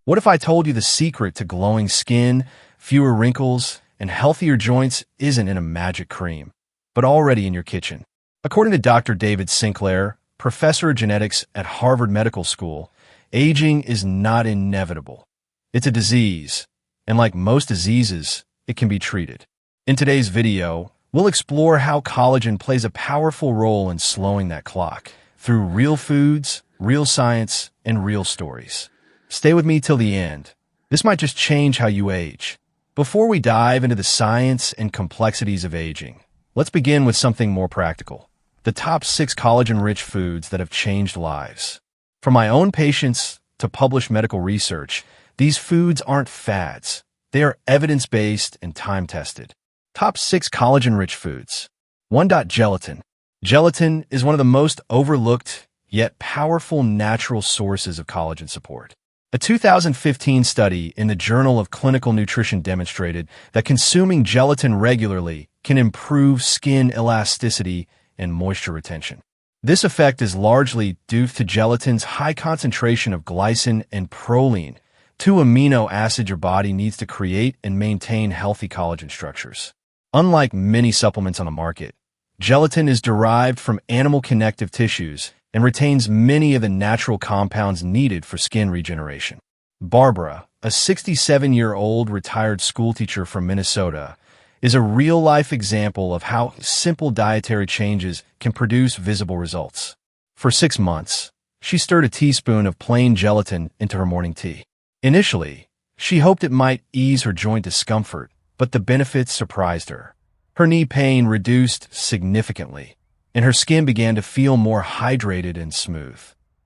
What if I told you the secret to glowing skin, fewer wrinkles, and healthier joints isn't in a magic cream, but already in your kitchen? According to Dr. David Sinclair, professor of genetics at Harvard Medical School, aging is not inevitable. It's a disease, and like most diseases, it can be treated. In today's video, we'll explore how collagen plays a powerful role in slowing that clock through real foods, real science, and real stories. Stay with me till the end. This might just change how you age. Before we dive into the science and complexities of aging, let's begin with something more practical. The top 6 collagen-rich foods that have changed lives. From my own patients to published medical research, these foods aren't fads. They are evidence-based and time-tested. Top 6 collagen-rich foods. 1. Gelatin. Gelatin is one of the most overlooked yet powerful natural sources of collagen support. A 2015 study in the Journal of Clinical Nutrition demonstrated that consuming gelatin regularly can improve skin elasticity and moisture retention. This effect is largely due to gelatin's high concentration of glycine and proline, 2 amino acids your body needs to create and maintain healthy collagen structures. Unlike many supplements on the market, gelatin is derived from animal connective tissues and retains many of the natural compounds needed for skin regeneration. Barbara, a 67-year-old retired schoolteacher from Minnesota, is a real-life example of how simple dietary changes can produce visible results. For 6 months, she stirred a teaspoon of plain gelatin into her morning tea. Initially, she hoped it might ease her joint discomfort, but the benefits surprised her. Her knee pain reduced significantly, and her skin began to feel more hydrated and smooth.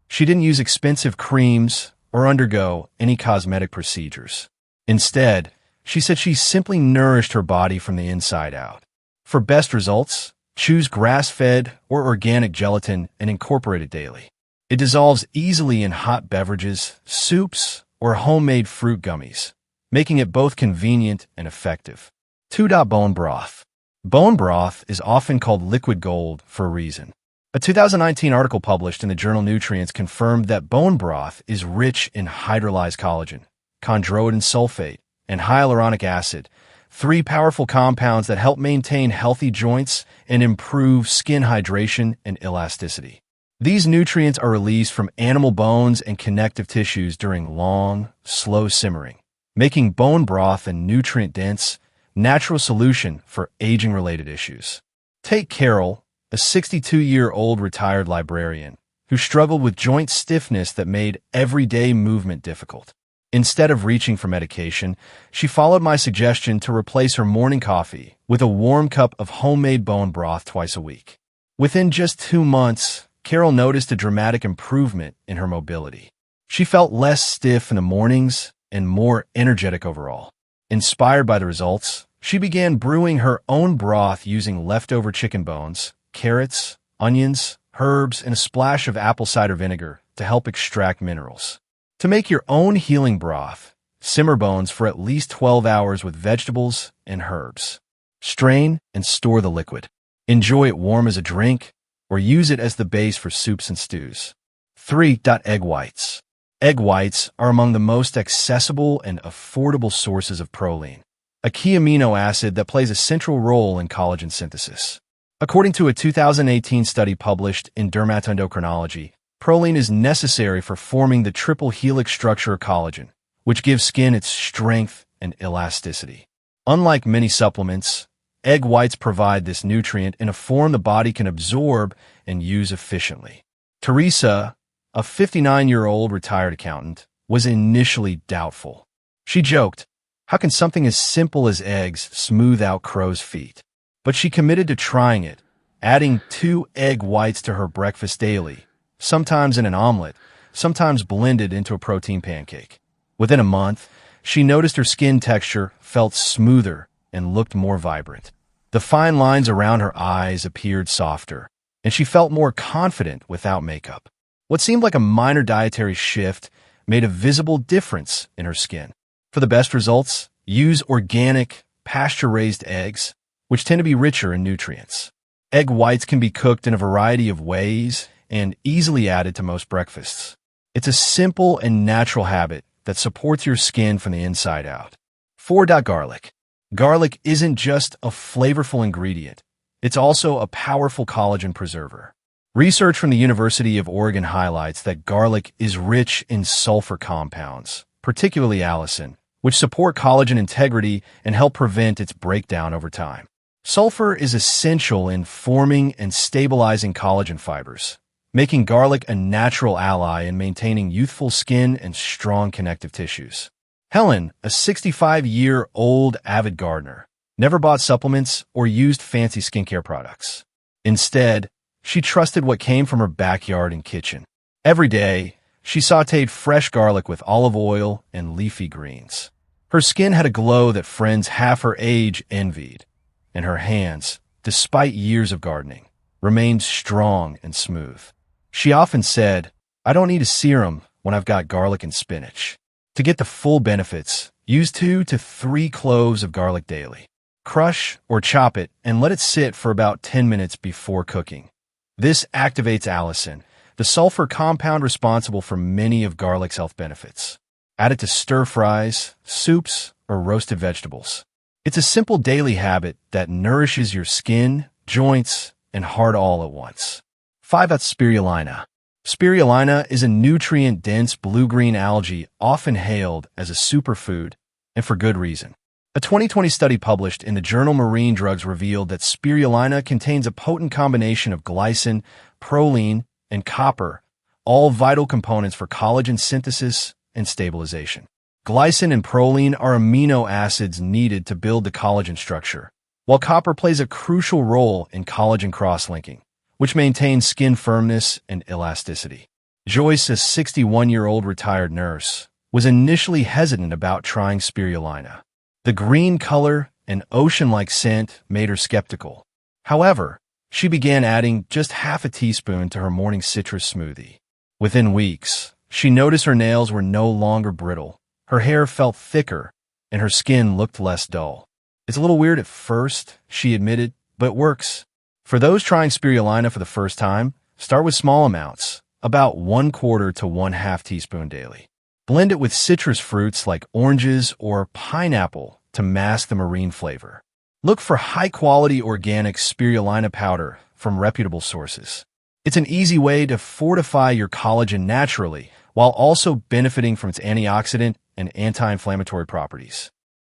She didn't use expensive creams or undergo any cosmetic procedures. Instead, she said she simply nourished her body from the inside out. For best results, choose grass-fed or organic gelatin and incorporate it daily. It dissolves easily in hot beverages, soups, or homemade fruit gummies, making it both convenient and effective. 2. Bone broth. Bone broth is often called liquid gold for a reason. A 2019 article published in the journal Nutrients confirmed that bone broth is rich in hydrolyzed collagen, chondroitin sulfate, and hyaluronic acid, 3 powerful compounds that help maintain healthy joints and improve skin hydration and elasticity. These nutrients are released from animal bones and connective tissues during long, slow simmering, making bone broth a nutrient-dense, natural solution for aging-related issues. Take Carol, a 62-year-old retired librarian who struggled with joint stiffness that made everyday movement difficult. Instead of reaching for medication, she followed my suggestion to replace her morning coffee with a warm cup of homemade bone broth twice a week. Within just 2 months, Carol noticed a dramatic improvement in her mobility. She felt less stiff in the mornings and more energetic overall. Inspired by the results, she began brewing her own broth using leftover chicken bones, carrots, onions, herbs, and a splash of apple cider vinegar to help extract minerals. To make your own healing broth, simmer bones for at least 12 hours with vegetables and herbs. Strain and store the liquid. Enjoy it warm as a drink or use it as the base for soups and stews. 3. Egg whites. Egg whites are among the most accessible and affordable sources of proline, a key amino acid that plays a central role in collagen synthesis. According to a 2018 study published in Dermatoendocrinology, proline is necessary for forming the triple helix structure of collagen, which gives skin its strength and elasticity. Unlike many supplements, egg whites provide this nutrient in a form the body can absorb and use efficiently. Teresa, a 59-year-old retired accountant, was initially doubtful. She joked, "How can something as simple as eggs smooth out crow's feet?" But she committed to trying it, adding 2 egg whites to her breakfast daily, sometimes in an omelet, sometimes blended into a protein pancake. Within a month, she noticed her skin texture felt smoother and looked more vibrant. The fine lines around her eyes appeared softer, and she felt more confident without makeup. What seemed like a minor dietary shift made a visible difference in her skin. For the best results, use organic, pasture-raised eggs, which tend to be richer in nutrients. Egg whites can be cooked in a variety of ways and easily added to most breakfasts. It's a simple and natural habit that supports your skin from the inside out. 4. Garlic. Garlic isn't just a flavorful ingredient. It's also a powerful collagen preserver. Research from the University of Oregon highlights that garlic is rich in sulfur compounds, particularly allicin, which support collagen integrity and help prevent its breakdown over time. Sulfur is essential in forming and stabilizing collagen fibers, making garlic a natural ally in maintaining youthful skin and strong connective tissues. Helen, a 65-year-old avid gardener, never bought supplements or used fancy skincare products. Instead, she trusted what came from her backyard and kitchen. Every day, she sautéed fresh garlic with olive oil and leafy greens. Her skin had a glow that friends half her age envied, and her hands, despite years of gardening, remained strong and smooth. She often said, "I don't need a serum when I've got garlic and spinach." To get the full benefits, use 2 to 3 cloves of garlic daily. Crush or chop it and let it sit for about 10 minutes before cooking. This activates allicin, the sulfur compound responsible for many of garlic's health benefits. Add it to stir-fries, soups, or roasted vegetables. It's a simple daily habit that nourishes your skin, joints, and heart all at once. 5. Spirulina. Spirulina is a nutrient-dense blue-green algae often hailed as a superfood, and for good reason. A 2020 study published in the journal Marine Drugs revealed that spirulina contains a potent combination of glycine, proline, and copper, all vital components for collagen synthesis and stabilization. Glycine and proline are amino acids needed to build the collagen structure, while copper plays a crucial role in collagen cross-linking, which maintains skin firmness and elasticity. Joyce, a 61-year-old retired nurse, was initially hesitant about trying spirulina. The green color and ocean-like scent made her skeptical. However, she began adding just half a teaspoon to her morning citrus smoothie. Within weeks, she noticed her nails were no longer brittle. Her hair felt thicker, and her skin looked less dull. "It's a little weird at first," she admitted, "but it works." For those trying spirulina for the first time, start with small amounts, about 1/4 to 1/2 teaspoon daily. Blend it with citrus fruits like oranges or pineapple to mask the marine flavor. Look for high-quality organic spirulina powder from reputable sources. It's an easy way to fortify your collagen naturally while also benefiting from its antioxidant and anti-inflammatory properties.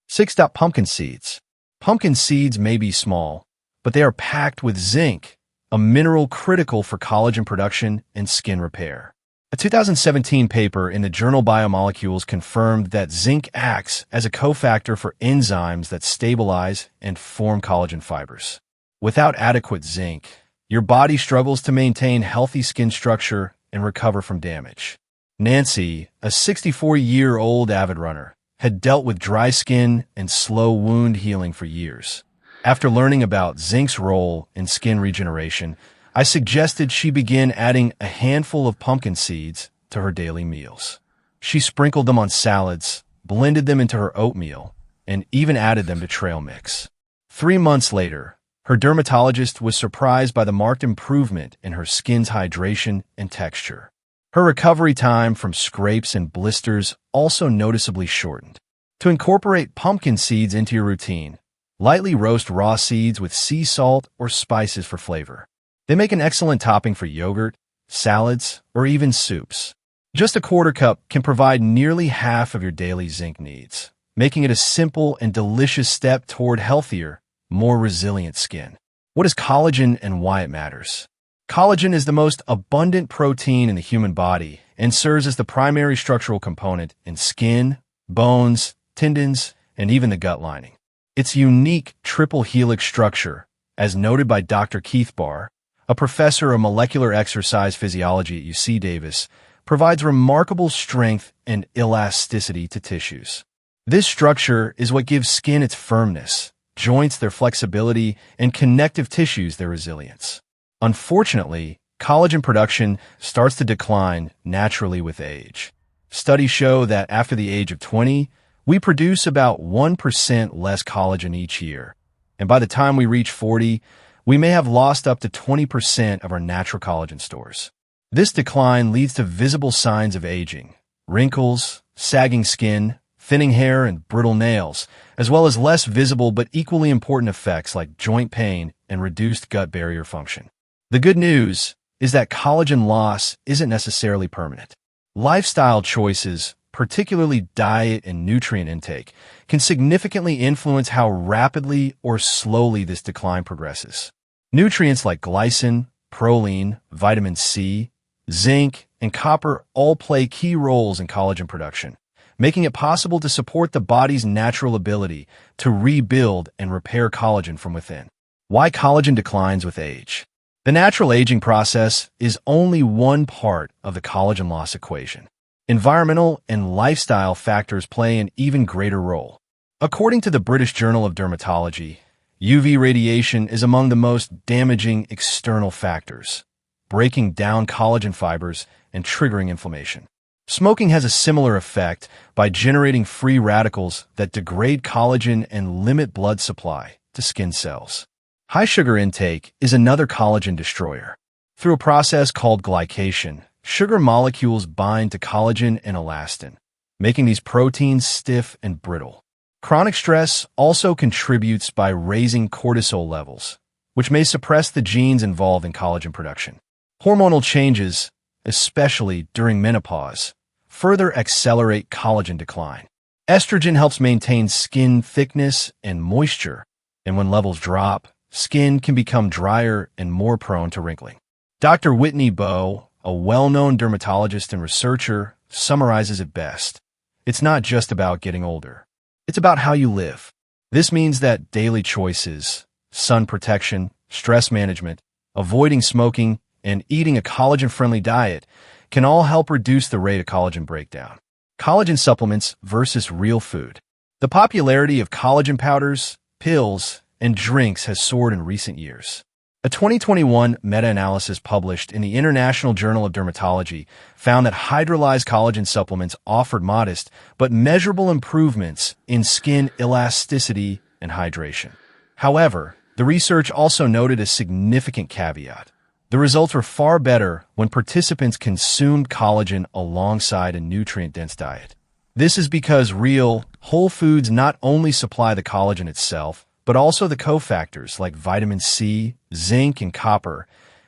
6. Pumpkin seeds. Pumpkin seeds may be small, but they are packed with zinc, a mineral critical for collagen production and skin repair. A 2017 paper in the journal Biomolecules confirmed that zinc acts as a cofactor for enzymes that stabilize and form collagen fibers. Without adequate zinc, your body struggles to maintain healthy skin structure and recover from damage. Nancy, a 64-year-old avid runner, had dealt with dry skin and slow wound healing for years. After learning about zinc's role in skin regeneration, I suggested she begin adding a handful of pumpkin seeds to her daily meals. She sprinkled them on salads, blended them into her oatmeal, and even added them to trail mix. 3 months later, her dermatologist was surprised by the marked improvement in her skin's hydration and texture. Her recovery time from scrapes and blisters also noticeably shortened. To incorporate pumpkin seeds into your routine, lightly roast raw seeds with sea salt or spices for flavor. They make an excellent topping for yogurt, salads, or even soups. Just a 1/4 cup can provide nearly half of your daily zinc needs, making it a simple and delicious step toward healthier, more resilient skin. What is collagen and why it matters? Collagen is the most abundant protein in the human body and serves as the primary structural component in skin, bones, tendons, and even the gut lining. Its unique triple helix structure, as noted by Dr. Keith Barr, a professor of molecular exercise physiology at UC Davis, provides remarkable strength and elasticity to tissues. This structure is what gives skin its firmness, joints their flexibility, and connective tissues their resilience. Unfortunately, collagen production starts to decline naturally with age. Studies show that after the age of 20, we produce about 1% less collagen each year, and by the time we reach 40, we may have lost up to 20% of our natural collagen stores. This decline leads to visible signs of aging, wrinkles, sagging skin, thinning hair, and brittle nails, as well as less visible but equally important effects like joint pain and reduced gut barrier function. The good news is that collagen loss isn't necessarily permanent. Lifestyle choices, particularly diet and nutrient intake, can significantly influence how rapidly or slowly this decline progresses. Nutrients like glycine, proline, vitamin C, zinc, and copper all play key roles in collagen production, making it possible to support the body's natural ability to rebuild and repair collagen from within. Why collagen declines with age? The natural aging process is only one part of the collagen loss equation. Environmental and lifestyle factors play an even greater role. According to the British Journal of Dermatology, UV radiation is among the most damaging external factors, breaking down collagen fibers and triggering inflammation. Smoking has a similar effect by generating free radicals that degrade collagen and limit blood supply to skin cells. High sugar intake is another collagen destroyer. Through a process called glycation, sugar molecules bind to collagen and elastin, making these proteins stiff and brittle. Chronic stress also contributes by raising cortisol levels, which may suppress the genes involved in collagen production. Hormonal changes, especially during menopause, further accelerate collagen decline. Estrogen helps maintain skin thickness and moisture, and when levels drop, skin can become drier and more prone to wrinkling. Dr. Whitney Bowe, a well-known dermatologist and researcher, summarizes it best. It's not just about getting older. It's about how you live. This means that daily choices, sun protection, stress management, avoiding smoking, and eating a collagen-friendly diet can all help reduce the rate of collagen breakdown. Collagen supplements versus real food. The popularity of collagen powders, pills, and drinks has soared in recent years. A 2021 meta-analysis published in the International Journal of Dermatology found that hydrolyzed collagen supplements offered modest but measurable improvements in skin elasticity and hydration. However, the research also noted a significant caveat. The results were far better when participants consumed collagen alongside a nutrient-dense diet. This is because real, whole foods not only supply the collagen itself, but also the cofactors like vitamin C, zinc, and copper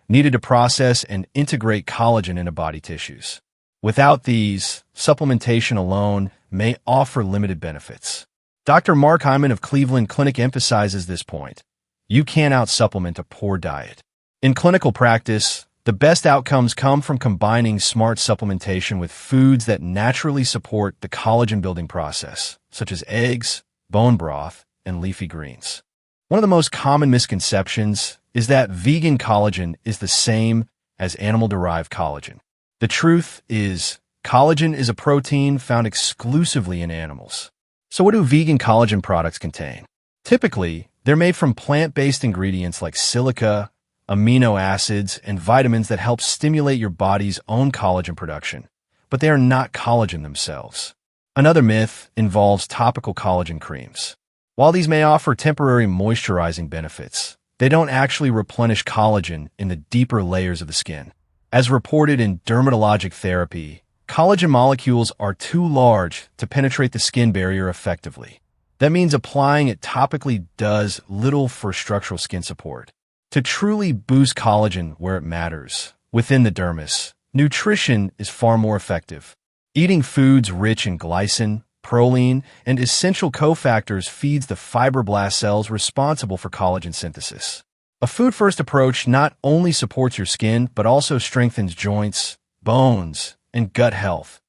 needed to process and integrate collagen into body tissues. Without these, supplementation alone may offer limited benefits. Dr. Mark Hyman of Cleveland Clinic emphasizes this point. You can't out-supplement a poor diet. In clinical practice, the best outcomes come from combining smart supplementation with foods that naturally support the collagen-building process, such as eggs, bone broth, and leafy greens. One of the most common misconceptions is that vegan collagen is the same as animal-derived collagen. The truth is, collagen is a protein found exclusively in animals. So what do vegan collagen products contain? Typically, they're made from plant-based ingredients like silica, amino acids, and vitamins that help stimulate your body's own collagen production, but they are not collagen themselves. Another myth involves topical collagen creams. While these may offer temporary moisturizing benefits, they don't actually replenish collagen in the deeper layers of the skin. As reported in Dermatologic Therapy, collagen molecules are too large to penetrate the skin barrier effectively. That means applying it topically does little for structural skin support. To truly boost collagen where it matters, within the dermis, nutrition is far more effective. Eating foods rich in glycine, proline, and essential cofactors feeds the fibroblast cells responsible for collagen synthesis. A food-first approach not only supports your skin, but also strengthens joints, bones, and gut health.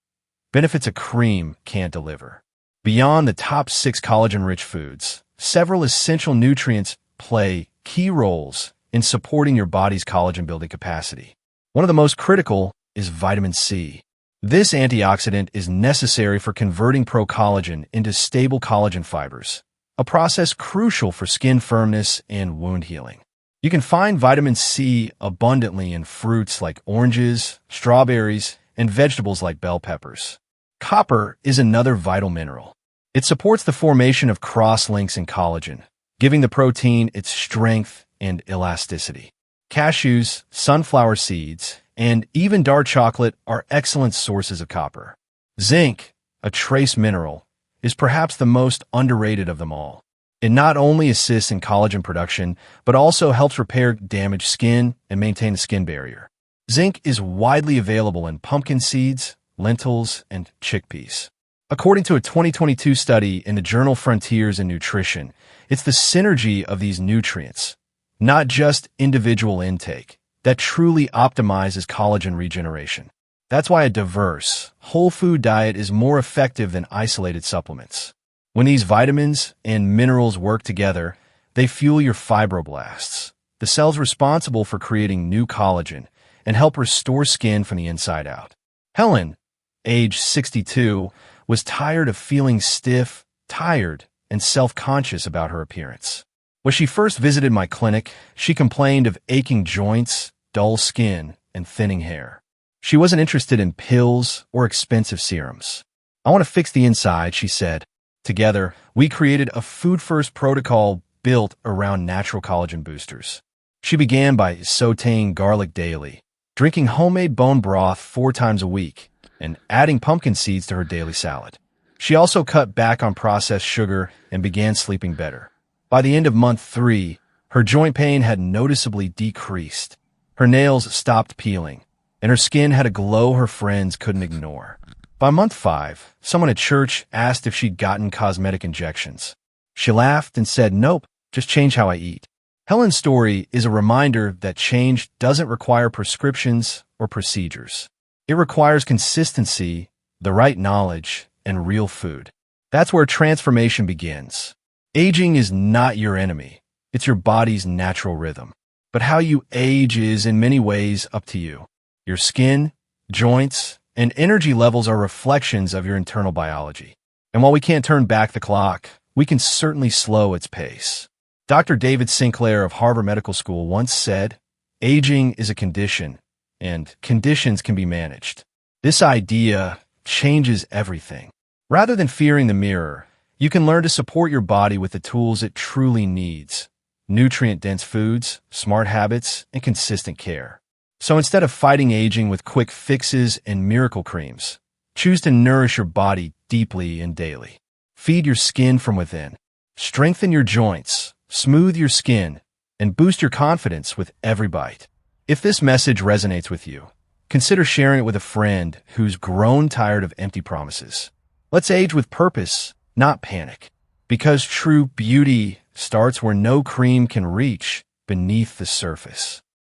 Benefits a cream can't deliver. Beyond the top 6 collagen-rich foods, several essential nutrients play key roles in supporting your body's collagen-building capacity. One of the most critical is vitamin C. This antioxidant is necessary for converting pro-collagen into stable collagen fibers, a process crucial for skin firmness and wound healing. You can find vitamin C abundantly in fruits like oranges, strawberries, and vegetables like bell peppers. Copper is another vital mineral. It supports the formation of cross-links in collagen, giving the protein its strength and elasticity. Cashews, sunflower seeds, and even dark chocolate are excellent sources of copper. Zinc, a trace mineral, is perhaps the most underrated of them all. It not only assists in collagen production, but also helps repair damaged skin and maintain a skin barrier. Zinc is widely available in pumpkin seeds, lentils, and chickpeas. According to a 2022 study in the journal Frontiers in Nutrition, it's the synergy of these nutrients, not just individual intake, that truly optimizes collagen regeneration. That's why a diverse, whole food diet is more effective than isolated supplements. When these vitamins and minerals work together, they fuel your fibroblasts, the cells responsible for creating new collagen, and help restore skin from the inside out. Helen, age 62, was tired of feeling stiff, tired, and self-conscious about her appearance. When she first visited my clinic, she complained of aching joints, dull skin, and thinning hair. She wasn't interested in pills or expensive serums. "I want to fix the inside," she said. Together, we created a food-first protocol built around natural collagen boosters. She began by sautéing garlic daily, drinking homemade bone broth 4 times a week, and adding pumpkin seeds to her daily salad. She also cut back on processed sugar and began sleeping better. By the end of month 3, her joint pain had noticeably decreased. Her nails stopped peeling, and her skin had a glow her friends couldn't ignore. By month 5, someone at church asked if she'd gotten cosmetic injections. She laughed and said, "Nope, just change how I eat." Helen's story is a reminder that change doesn't require prescriptions or procedures. It requires consistency, the right knowledge, and real food. That's where transformation begins. Aging is not your enemy. It's your body's natural rhythm. But how you age is in many ways up to you. Your skin, joints, and energy levels are reflections of your internal biology. And while we can't turn back the clock, we can certainly slow its pace. Dr. David Sinclair of Harvard Medical School once said, "Aging is a condition, and conditions can be managed." This idea changes everything. Rather than fearing the mirror, you can learn to support your body with the tools it truly needs: nutrient-dense foods, smart habits, and consistent care. So instead of fighting aging with quick fixes and miracle creams, choose to nourish your body deeply and daily. Feed your skin from within. Strengthen your joints, smooth your skin, and boost your confidence with every bite. If this message resonates with you, consider sharing it with a friend who's grown tired of empty promises. Let's age with purpose, not panic, because true beauty starts where no cream can reach beneath the surface.